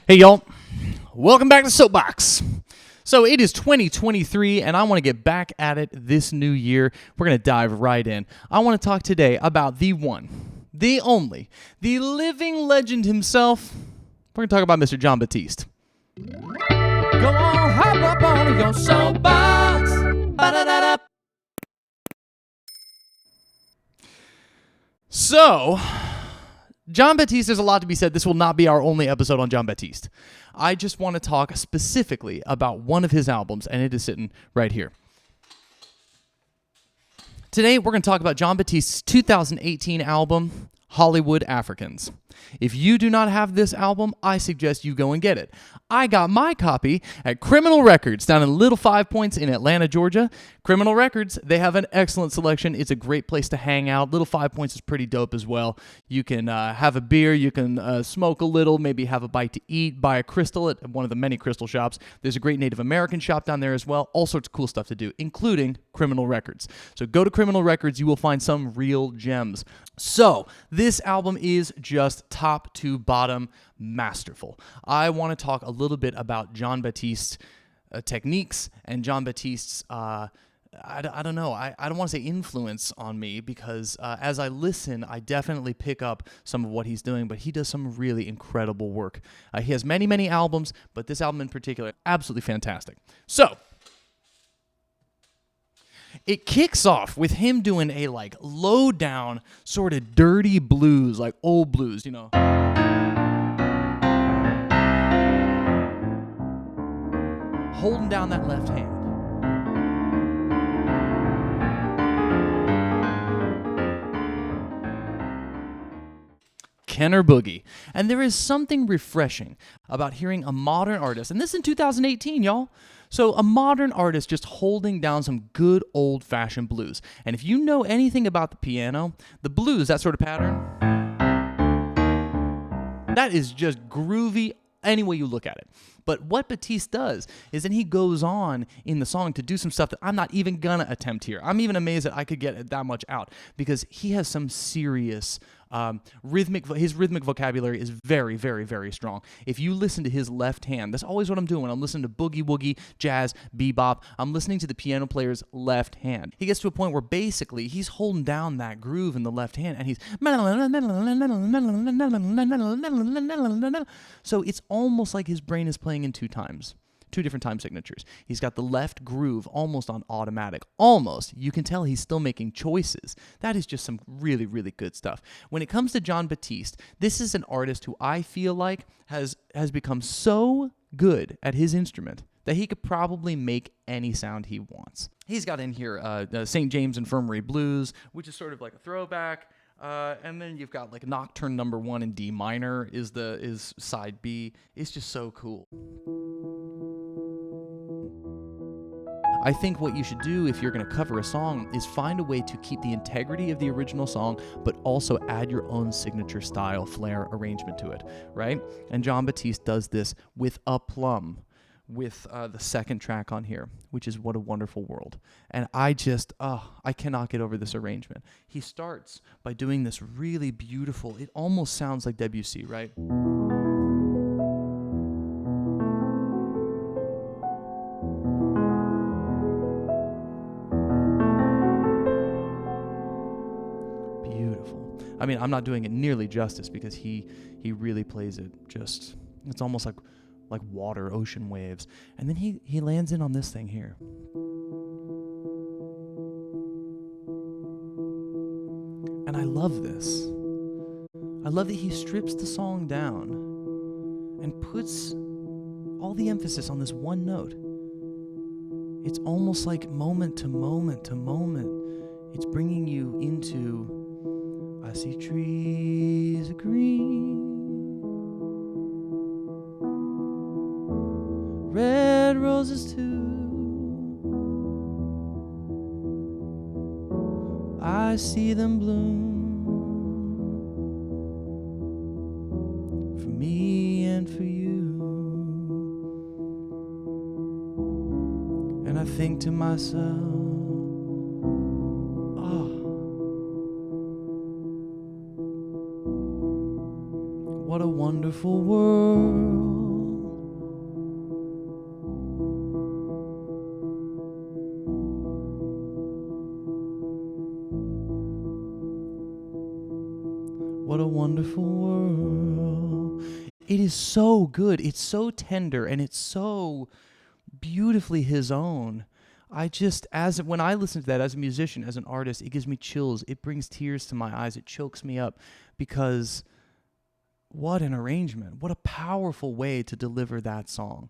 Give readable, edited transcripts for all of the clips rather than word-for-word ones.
Hey y'all, welcome back to Soapbox. So it is 2023 and I want to get back at it this new year. We're going to dive right in. I want to talk today about the one, the only, the living legend himself. We're going to talk about Mr. Jon Batiste. Go on, hop up on your soapbox. Ba-da-da-da. So, Jon Batiste, there's a lot to be said. This will not be our only episode on Jon Batiste. I just want to talk specifically about one of his albums, and it is sitting right here. Today, we're going to talk about Jon Batiste's 2018 album, Hollywood Africans. If you do not have this album, I suggest you go and get it. I got my copy at Criminal Records down in Little Five Points in Atlanta, Georgia. Criminal Records, they have an excellent selection. It's a great place to hang out. Little Five Points is pretty dope as well. You can have a beer, you can smoke a little, maybe have a bite to eat, buy a crystal at one of the many crystal shops. There's a great Native American shop down there as well. All sorts of cool stuff to do, including Criminal Records. So go to Criminal Records, you will find some real gems. So this album is just top to bottom masterful. I want to talk a little bit about Jon Batiste's techniques and Jon Batiste's I don't know. I don't want to say influence on me because as I listen, I definitely pick up some of what he's doing, but he does some really incredible work. He has many, many albums, but this album in particular, absolutely fantastic. So, it kicks off with him doing a low down sort of dirty blues, like old blues, you know. Holding down that left hand. Kenner Boogie. And there is something refreshing about hearing a modern artist, and this is in 2018, y'all. So a modern artist just holding down some good old-fashioned blues. And if you know anything about the piano, the blues, that sort of pattern, that is just groovy any way you look at it. But what Batiste does is then he goes on in the song to do some stuff that I'm not even gonna attempt here. I'm even amazed that I could get that much out because he has some serious his rhythmic vocabulary is very, very, very strong. If you listen to his left hand, that's always what I'm doing when I'm listening to boogie woogie, jazz, bebop. I'm listening to the piano player's left hand. He gets to a point where basically he's holding down that groove in the left hand and he's so it's almost like his brain is playing in two different time signatures. He's got the left groove almost on automatic. Almost. You can tell he's still making choices. That is just some really, really good stuff. When it comes to Jon Batiste, this is an artist who I feel like has become so good at his instrument that he could probably make any sound he wants. He's got in here St. James Infirmary Blues, which is sort of like a throwback. And then you've got like Nocturne No. 1 in D minor is side B. It's just so cool. I think what you should do if you're going to cover a song is find a way to keep the integrity of the original song, but also add your own signature style, flair, arrangement to it, right? And Jon Batiste does this with aplomb with the second track on here, which is What a Wonderful World. And I cannot get over this arrangement. He starts by doing this really beautiful, it almost sounds like Debussy, right? I mean, I'm not doing it nearly justice because he really plays it just, it's almost like water, ocean waves. And then he lands in on this thing here. And I love this. I love that he strips the song down and puts all the emphasis on this one note. It's almost like moment to moment to moment. It's bringing you into I see trees are green, red roses too. I see them bloom for me and for you. And I think to myself, what a wonderful world. it is so good. It's so tender, and it's so beautifully his own. When I listen to that as a musician, as an artist, it gives me chills. It brings tears to my eyes. It chokes me up because what an arrangement. What a powerful way to deliver that song.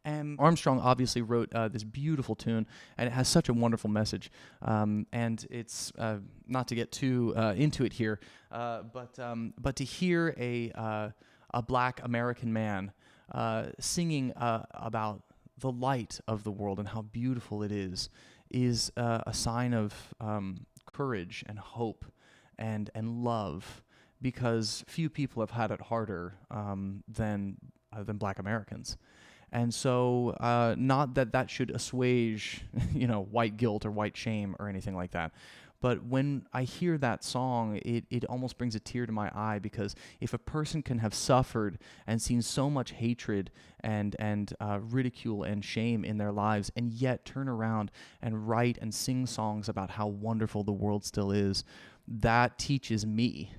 And Armstrong obviously wrote this beautiful tune, and it has such a wonderful message. And it's not to get too into it here, but to hear a Black American man singing about the light of the world and how beautiful it is a sign of courage and hope and love, because few people have had it harder than Black Americans. And so, not that should assuage, white guilt or white shame or anything like that. But when I hear that song, it almost brings a tear to my eye, because if a person can have suffered and seen so much hatred and ridicule and shame in their lives, and yet turn around and write and sing songs about how wonderful the world still is, that teaches me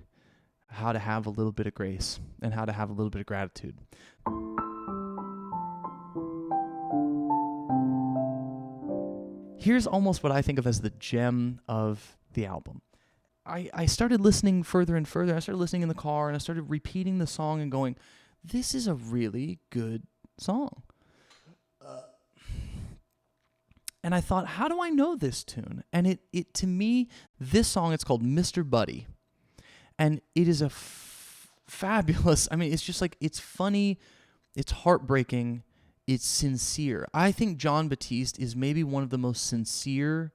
how to have a little bit of grace and how to have a little bit of gratitude. Here's almost what I think of as the gem of the album. I started listening further and further. I started listening in the car, and I started repeating the song and going, this is a really good song. And I thought, how do I know this tune? And it to me, this song, it's called Mr. Buddy. And it is a fabulous, it's just like, it's funny, it's heartbreaking, it's sincere. I think Jon Batiste is maybe one of the most sincere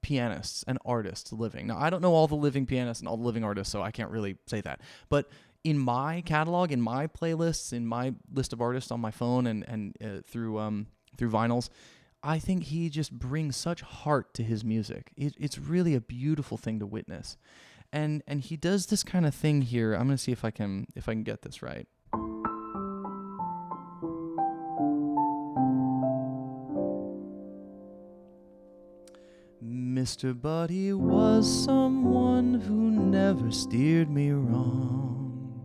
pianists and artists living. Now, I don't know all the living pianists and all the living artists, so I can't really say that. But in my catalog, in my playlists, in my list of artists on my phone and through vinyls, I think he just brings such heart to his music. It's really a beautiful thing to witness. And he does this kind of thing here. I'm going to see if I can get this right. Mr. Buddy was someone who never steered me wrong.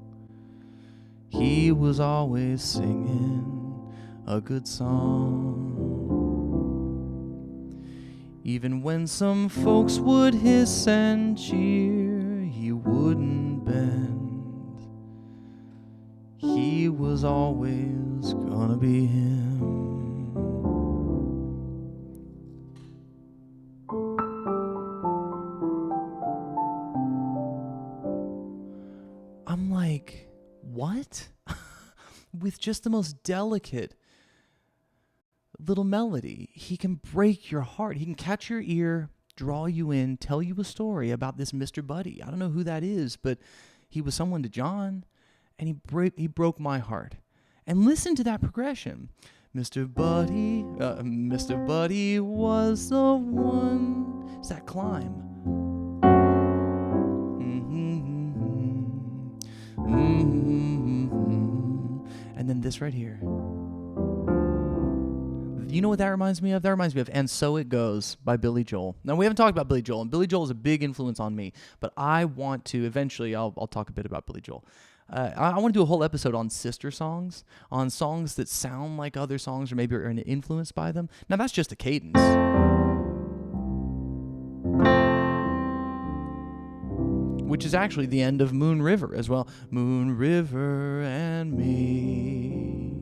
He was always singing a good song. Even when some folks would hiss and cheer, he wouldn't bend. He was always gonna be him. I'm like, what? With just the most delicate little melody, he can break your heart. He can catch your ear, draw you in, tell you a story about this Mr. Buddy. I don't know who that is, but he was someone to John, and he broke my heart. And listen to that progression. Mr. Buddy was the one. It's that climb. And then this right here. You know what that reminds me of? That reminds me of And So It Goes by Billy Joel. Now, we haven't talked about Billy Joel, and Billy Joel is a big influence on me, but I want to, eventually, I'll talk a bit about Billy Joel. I want to do a whole episode on sister songs, on songs that sound like other songs or maybe are influenced by them. Now, that's just a cadence. Which is actually the end of Moon River as well. Moon River and me.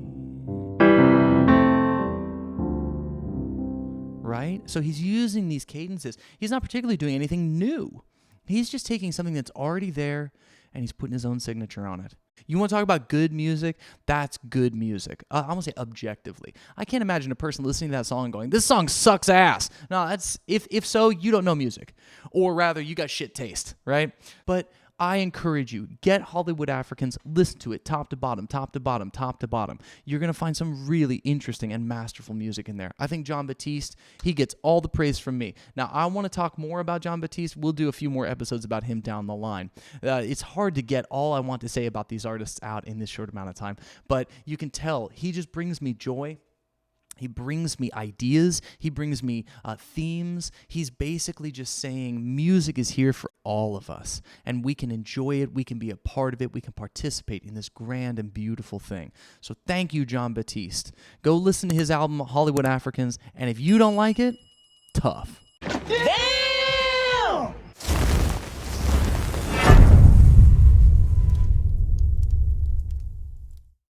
Right? So he's using these cadences. He's not particularly doing anything new. He's just taking something that's already there and he's putting his own signature on it. You want to talk about good music? That's good music. I'm going to say objectively. I can't imagine a person listening to that song and going, this song sucks ass. No, that's if so, you don't know music. Or rather, you got shit taste, right? But I encourage you, get Hollywood Africans, listen to it top to bottom, top to bottom, top to bottom. You're going to find some really interesting and masterful music in there. I think Jon Batiste, he gets all the praise from me. Now, I want to talk more about Jon Batiste. We'll do a few more episodes about him down the line. It's hard to get all I want to say about these artists out in this short amount of time, but you can tell he just brings me joy. He brings me ideas. He brings me themes. He's basically just saying music is here for all of us, and we can enjoy it. We can be a part of it. We can participate in this grand and beautiful thing. So thank you, Jon Batiste. Go listen to his album, Hollywood Africans, and if you don't like it, tough.